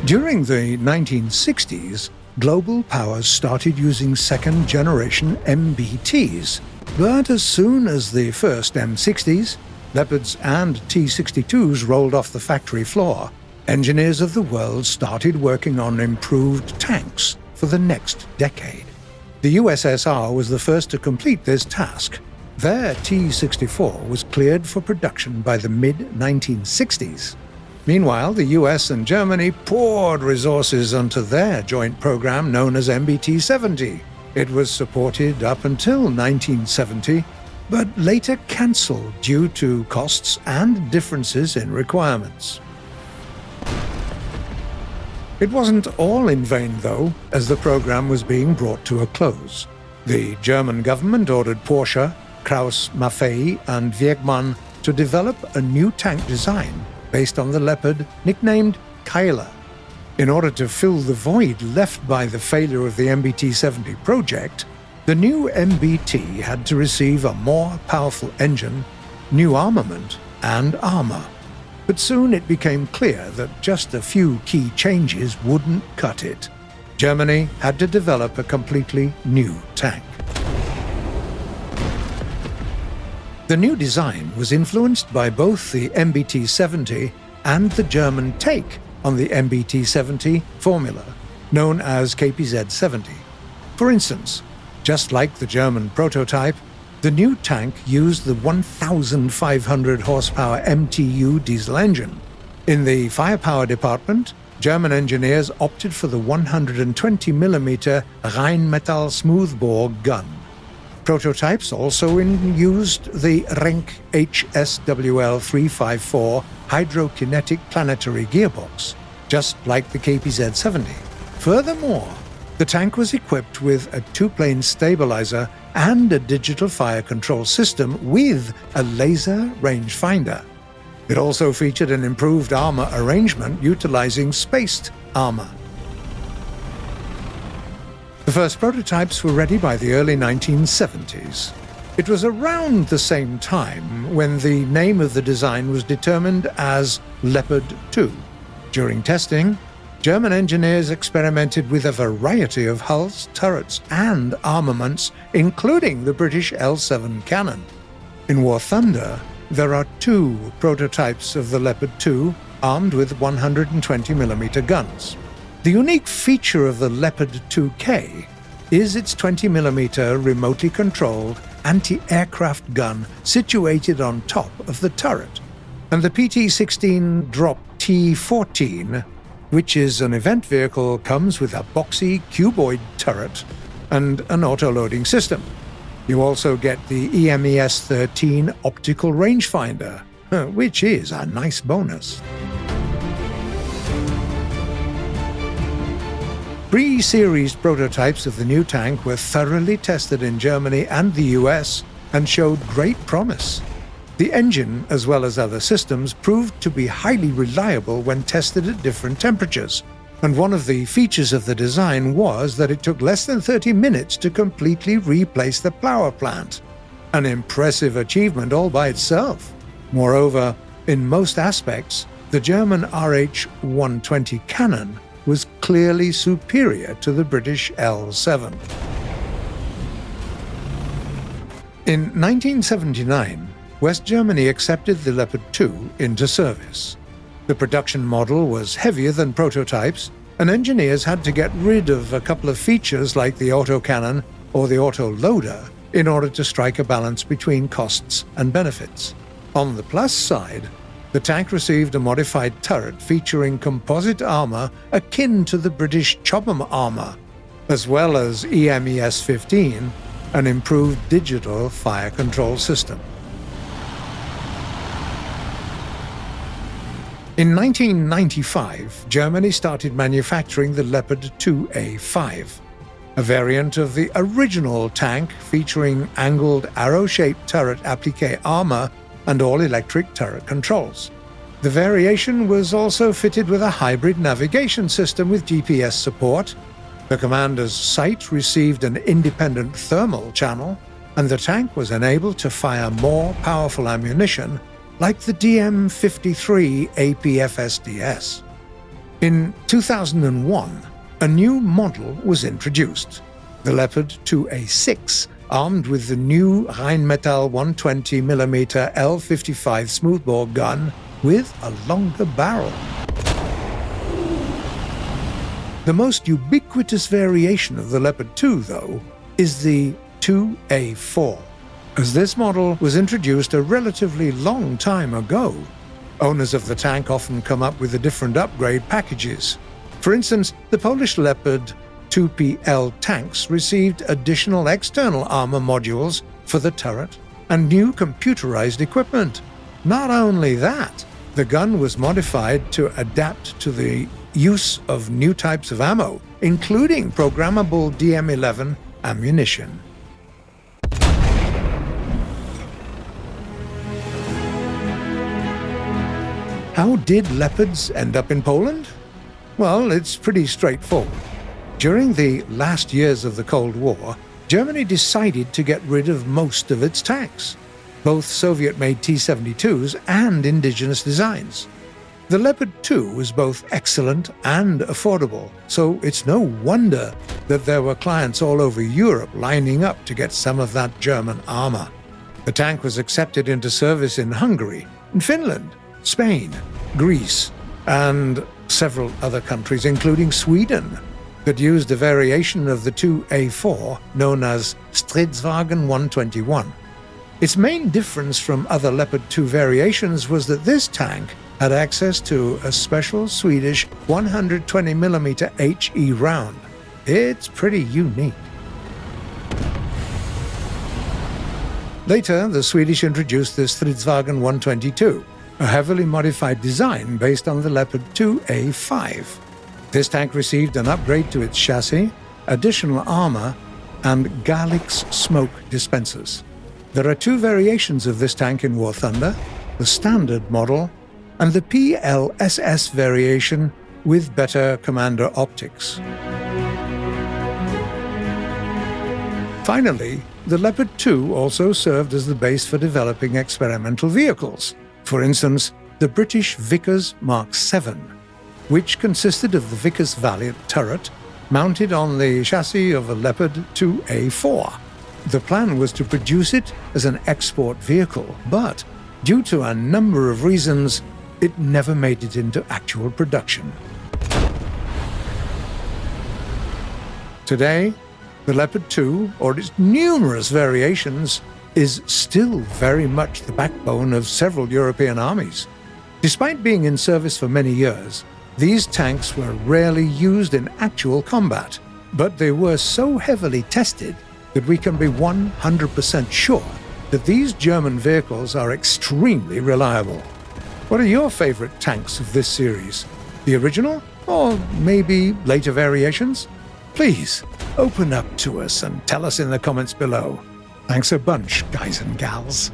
During the 1960s, global powers started using second-generation MBTs, but as soon as the first M60s, Leopards and T-62s rolled off the factory floor, engineers of the world started working on improved tanks for the next decade. The USSR was the first to complete this task. Their T-64 was cleared for production by the mid-1960s. Meanwhile, the US and Germany poured resources onto their joint program known as MBT-70. It was supported up until 1970, but later cancelled due to costs and differences in requirements. It wasn't all in vain, though, as the program was being brought to a close. The German government ordered Porsche, Krauss Maffei, and Wegmann to develop a new tank design based on the Leopard, nicknamed Keiler. In order to fill the void left by the failure of the MBT-70 project, the new MBT had to receive a more powerful engine, new armament, and armor. But soon it became clear that just a few key changes wouldn't cut it. Germany had to develop a completely new tank. The new design was influenced by both the MBT-70 and the German take on the MBT-70 formula, known as KPZ-70. For instance, just like the German prototype, the new tank used the 1,500 horsepower MTU diesel engine. In the firepower department, German engineers opted for the 120mm Rheinmetall smoothbore gun. Prototypes also used the Renk HSWL 354 hydrokinetic planetary gearbox, just like the KPZ-70. Furthermore, the tank was equipped with a two-plane stabilizer and a digital fire control system with a laser rangefinder. It also featured an improved armor arrangement utilizing spaced armor. The first prototypes were ready by the early 1970s. It was around the same time when the name of the design was determined as Leopard 2. During testing, German engineers experimented with a variety of hulls, turrets, and armaments, including the British L7 cannon. In War Thunder, there are two prototypes of the Leopard 2 armed with 120mm guns. The unique feature of the Leopard 2K is its 20mm remotely controlled anti-aircraft gun situated on top of the turret, and the PT-16 Drop T-14, which is an event vehicle, comes with a boxy cuboid turret and an auto-loading system. You also get the EMES-13 optical rangefinder, which is a nice bonus. Pre-series prototypes of the new tank were thoroughly tested in Germany and the US and showed great promise. The engine, as well as other systems, proved to be highly reliable when tested at different temperatures, and one of the features of the design was that it took less than 30 minutes to completely replace the power plant. An impressive achievement all by itself. Moreover, in most aspects, the German RH-120 cannon was clearly superior to the British L7. In 1979, West Germany accepted the Leopard 2 into service. The production model was heavier than prototypes, and engineers had to get rid of a couple of features like the autocannon or the autoloader in order to strike a balance between costs and benefits. On the plus side, the tank received a modified turret featuring composite armor akin to the British Chobham armor, as well as EMES-15, an improved digital fire control system. In 1995, Germany started manufacturing the Leopard 2A5, a variant of the original tank featuring angled arrow-shaped turret applique armor and all-electric turret controls. The variation was also fitted with a hybrid navigation system with GPS support. The commander's sight received an independent thermal channel, and the tank was enabled to fire more powerful ammunition like the DM-53 APFSDS. In 2001, a new model was introduced, the Leopard 2A6, armed with the new Rheinmetall 120mm L55 smoothbore gun with a longer barrel. The most ubiquitous variation of the Leopard 2, though, is the 2A4, as this model was introduced a relatively long time ago. Owners of the tank often come up with different upgrade packages. For instance, the Polish Leopard 2PL tanks received additional external armor modules for the turret and new computerized equipment. Not only that, the gun was modified to adapt to the use of new types of ammo, including programmable DM11 ammunition. How did Leopards end up in Poland? Well, it's pretty straightforward. During the last years of the Cold War, Germany decided to get rid of most of its tanks, both Soviet-made T-72s and indigenous designs. The Leopard 2 was both excellent and affordable, so it's no wonder that there were clients all over Europe lining up to get some of that German armor. The tank was accepted into service in Hungary, in Finland, Spain, Greece, and several other countries, including Sweden, that used a variation of the 2A4 known as Stridswagen 121. Its main difference from other Leopard 2 variations was that this tank had access to a special Swedish 120mm HE round. It's pretty unique. Later, the Swedish introduced the Stridswagen 122, a heavily modified design based on the Leopard 2A5. This tank received an upgrade to its chassis, additional armor, and Galix smoke dispensers. There are two variations of this tank in War Thunder, the standard model and the PLSS variation with better commander optics. Finally, the Leopard 2 also served as the base for developing experimental vehicles. For instance, the British Vickers Mark 7, which consisted of the Vickers Valiant turret mounted on the chassis of a Leopard 2A4. The plan was to produce it as an export vehicle, but due to a number of reasons, it never made it into actual production. Today, the Leopard 2, or its numerous variations, is still very much the backbone of several European armies. Despite being in service for many years, these tanks were rarely used in actual combat, but they were so heavily tested that we can be 100% sure that these German vehicles are extremely reliable. What are your favorite tanks of this series? The original, or maybe later variations? Please, open up to us and tell us in the comments below. Thanks a bunch, guys and gals.